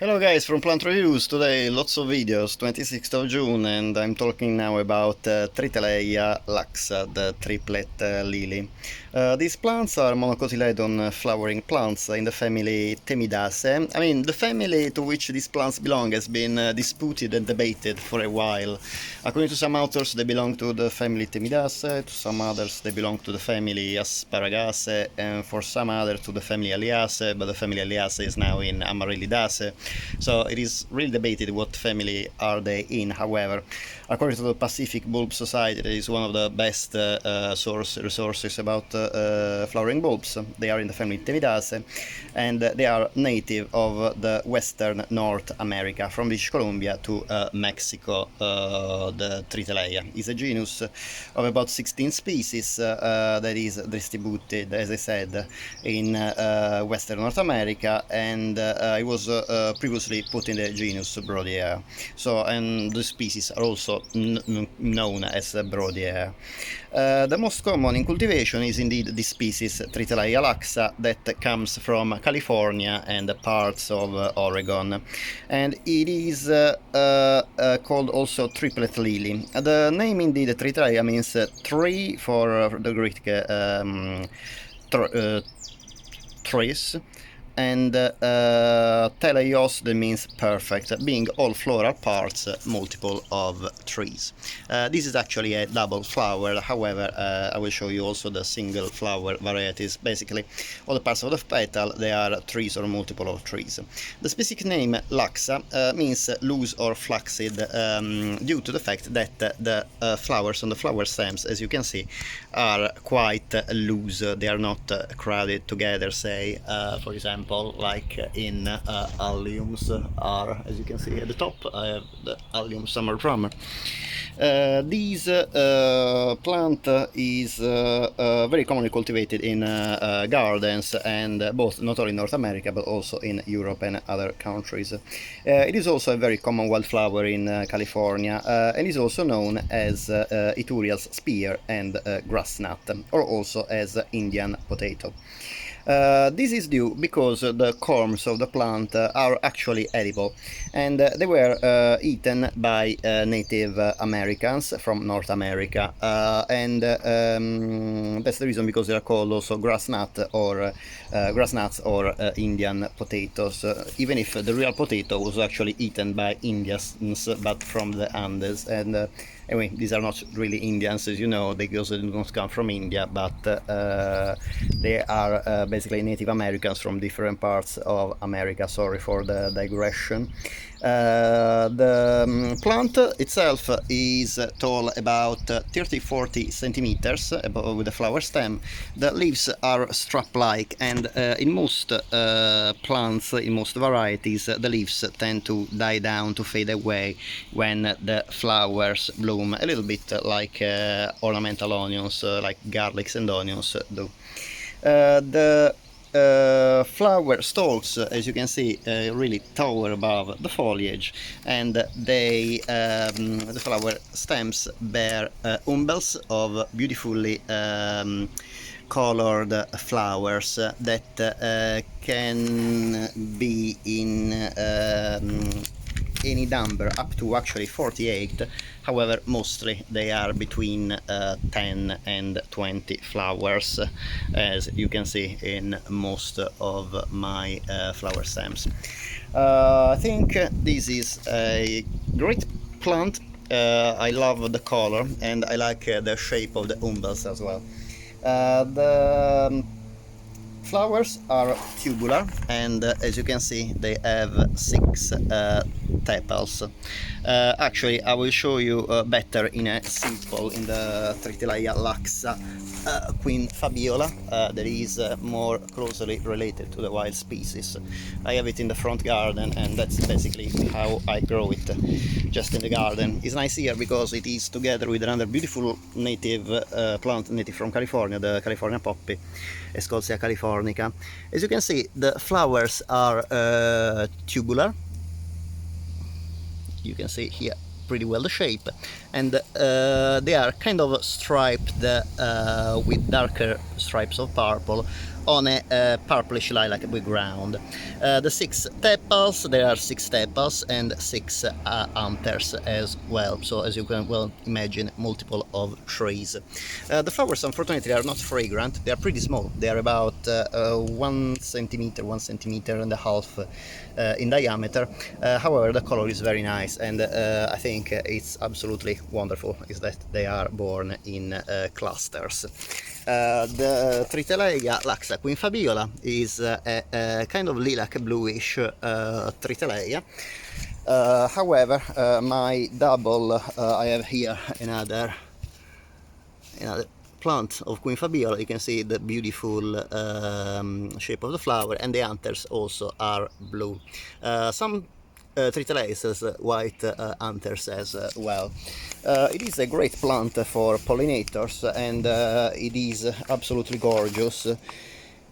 Hello guys from Plant Reviews. Today lots of videos, 26th of June, and I'm talking now about Triteleia laxa, the Triplet Lily. These plants are monocotyledon flowering plants in the family Temidaceae. I mean, the family to which these plants belong has been disputed and debated for a while. According to some authors they belong to the family Temidaceae, to some others they belong to the family Asparagaceae, and for some others to the family Alliaceae, but the family Alliaceae is now in Amaryllidaceae. So it is really debated what family are they in. However, according to the Pacific Bulb Society, it is one of the best resources about flowering bulbs. They are in the family Temidaceae, and they are native of the western North America, from British Columbia to Mexico. The Triteleia is a genus of about 16 species that is distributed, as I said, in western North America, and it was previously put in the genus Brodiaea. So, and the species are also known as Brodiaea. The most common in cultivation is indeed this species Triteleia laxa, that comes from California and parts of Oregon, and it is called also Triplet Lily. The name indeed Triteleia means tree for the Greek trees, and teleios, that means perfect, being all floral parts multiple of trees. This is actually a double flower. However, I will show you also the single flower varieties. Basically all the parts of the petal, they are trees or multiple of trees. The specific name laxa means loose or flaccid, due to the fact that the flowers on the flower stems, as you can see, are quite loose. They are not crowded together, say for example like in alliums are, as you can see at the top. I have the allium summer drummer. This plant is very commonly cultivated in gardens, and both not only in North America but also in Europe and other countries. It is also a very common wildflower in California, and is also known as Ithuriel's spear and grass nut, or also as Indian potato. This is due because the corms of the plant are actually edible, and they were eaten by Native Americans from North America, and that's the reason because they are called also grass nuts or Indian potatoes, even if the real potato was actually eaten by Indians, but from the Andes. And anyway, these are not really Indians, as you know, because they do not come from India, but they are basically Native Americans from different parts of America. Sorry for the digression. The plant itself is tall about 30-40 centimeters above with the flower stem. The leaves are strap-like, and in most plants, in most varieties, the leaves tend to die down, to fade away when the flowers bloom, a little bit like ornamental onions, like garlics and onions do. The flower stalks, as you can see, really tower above the foliage, and they the flower stems bear umbels of beautifully colored flowers that can be in any number up to actually 48. However, mostly they are between 10 and 20 flowers, as you can see in most of my flower stems. I think this is a great plant. I love the color, and I like the shape of the umbels as well. The flowers are tubular, and as you can see, they have 6 tepals. Actually, I will show you better in a simple, in the Triteleia laxa Queen Fabiola, that is more closely related to the wild species. I have it in the front garden, and that's basically how I grow it, just in the garden. It's nice here because it is together with another beautiful native plant, native from California, the California poppy, Escolcia californica. As you can see, the flowers are tubular. You can see here pretty well the shape, and they are kind of striped with darker stripes of purple on a purplish lilac background. The 6 tepals, there are 6 tepals and 6 anthers as well, so as you can well imagine, multiple of trees. The flowers unfortunately are not fragrant, they are pretty small, they are about 1 centimeter, 1.5 centimeters in diameter. However, the color is very nice, and I think it's absolutely wonderful is that they are born in clusters. The Triteleia laxa quinfabiola is a kind of lilac bluish Triteleia. However, my double, I have here another plant of quinfabiola. You can see the beautiful shape of the flower, and the anthers also are blue. Some Triteleia has white anthers as well. It is a great plant for pollinators, and it is absolutely gorgeous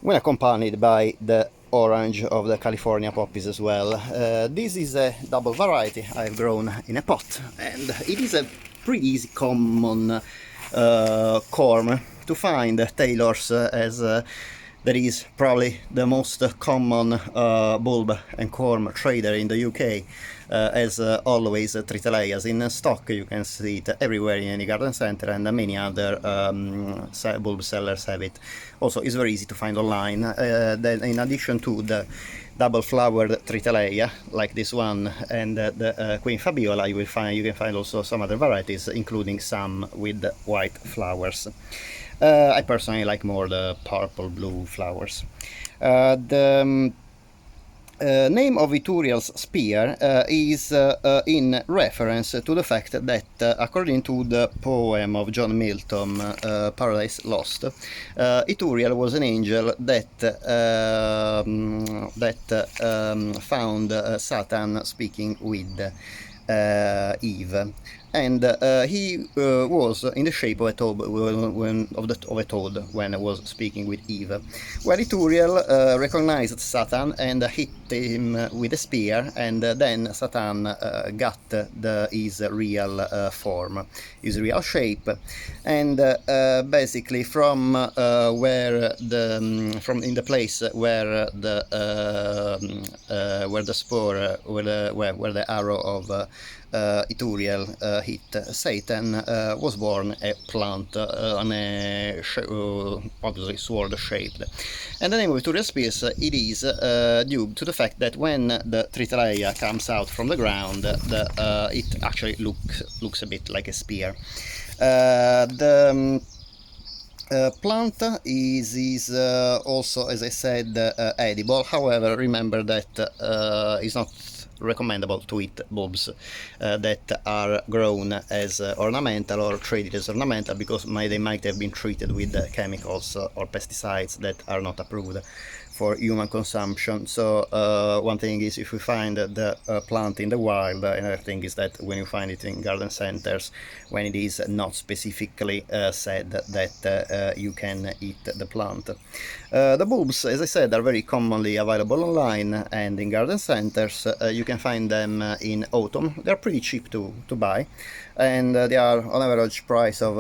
when accompanied by the orange of the California poppies as well. This is a double variety I've grown in a pot, and it is a pretty easy common corm to find. Taylor's as that is probably the most common bulb and corm trader in the UK. As always, Triteleias in stock. You can see it everywhere in any garden center, and many other bulb sellers have it. Also, it's very easy to find online. Then, in addition to the double-flowered Triteleia, like this one, and the quinfabiola, you can find also some other varieties, including some with white flowers. I personally like more the purple-blue flowers. The name of Ituriel's spear is in reference to the fact that, according to the poem of John Milton, Paradise Lost, Ituriel was an angel that found Satan speaking with Eve, and he was in the shape of a toad when he was speaking with Eve. Well, Ituriel recognized Satan and hit him with a spear, and then Satan got his real form, his real shape, and basically from in the place where the arrow of Ituriel hit Satan, was born a plant on a obviously sword shaped. And the name of Ituriel's spears, it is due to the fact that when the Triteleia comes out from the ground, it actually looks a bit like a spear. The plant is also, as I said, edible. However, remember that it's not recommendable to eat bulbs that are grown as ornamental or traded as ornamental, because they might have been treated with chemicals or pesticides that are not approved for human consumption. So one thing is if you find the plant in the wild, another thing is that when you find it in garden centers, when it is not specifically said that you can eat the plant. The bulbs, as I said, are very commonly available online and in garden centers. You can find them in autumn. They're pretty cheap to buy, and they are on average price of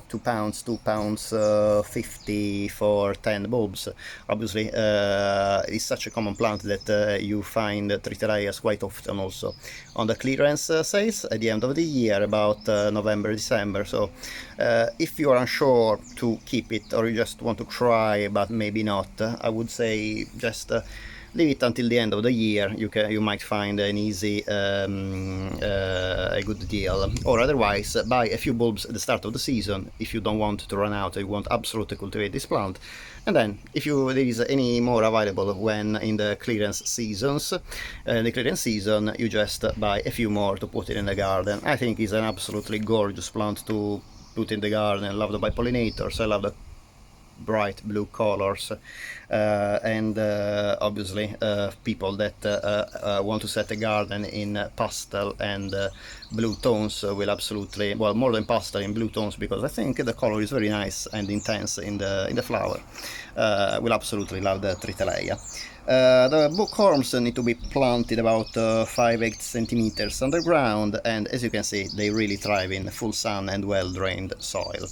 £2.50 for 10 bulbs. Obviously, it's such a common plant that you find Triteleias quite often also on the clearance sales at the end of the year, about November, December. So if you are unsure to keep it, or you just want to try but maybe not, I would say just leave it until the end of the year. You might find an easy a good deal, or otherwise buy a few bulbs at the start of the season if you don't want to run out. You want absolutely cultivate this plant, and then if there is any more available when in the clearance seasons, you just buy a few more to put it in the garden. I think it's an absolutely gorgeous plant to put in the garden, loved by pollinators. I love the bright blue colors, and obviously people that want to set a garden in pastel and blue tones will absolutely, well, more than pastel, in blue tones, because I think the color is very nice and intense in the flower. Will absolutely love the Triteleia. The bookworms need to be planted about 5-8 centimeters underground, and as you can see, they really thrive in full sun and well-drained soil.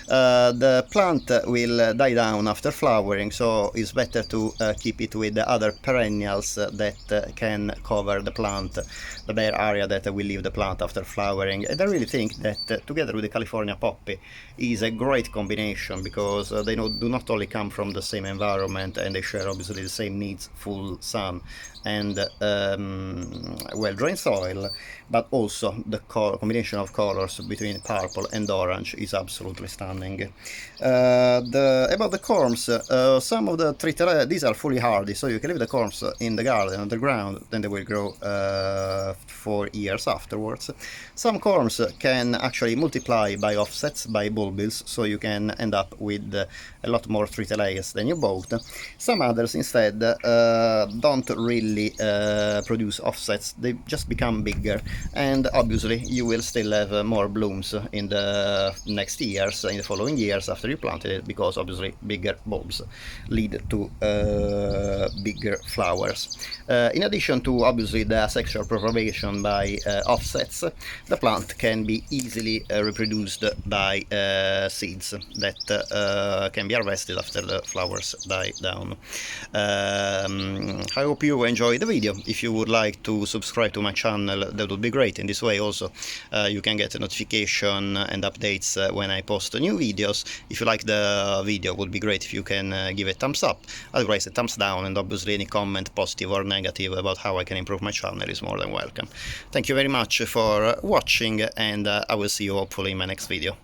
The plant will die down after flowering, so it's better to keep it with the other perennials that can cover the plant, the bare area that will leave the plant after flowering. And I really think that together with the California poppy is a great combination, because they do not only come from the same environment, and they share obviously the same needs, full sun and well-drained soil, but also the combination of colors between purple and orange is absolutely stunning. About the corms, some of the Triteleia, these are fully hardy, so you can leave the corms in the garden underground, then they will grow for years afterwards. Some corms can actually multiply by offsets, by bulbils, so you can end up with a lot more Triteleias than you bought. Some others instead don't really produce offsets, they just become bigger, and obviously you will still have more blooms in the next years, in the following years after you planted it, because obviously bigger bulbs lead to bigger flowers. In addition to obviously the asexual propagation by offsets, the plant can be easily reproduced by seeds that can be harvested after the flowers die down. I hope you enjoyed the video. If you would like to subscribe to my channel, that would be great. In this way also you can get a notification and updates when I post new videos. If you like the video, it would be great if you can give a thumbs up, otherwise a thumbs down, and obviously any comment, positive or negative, about how I can improve my channel is more than welcome. Thank you very much for watching, and I will see you hopefully in my next video.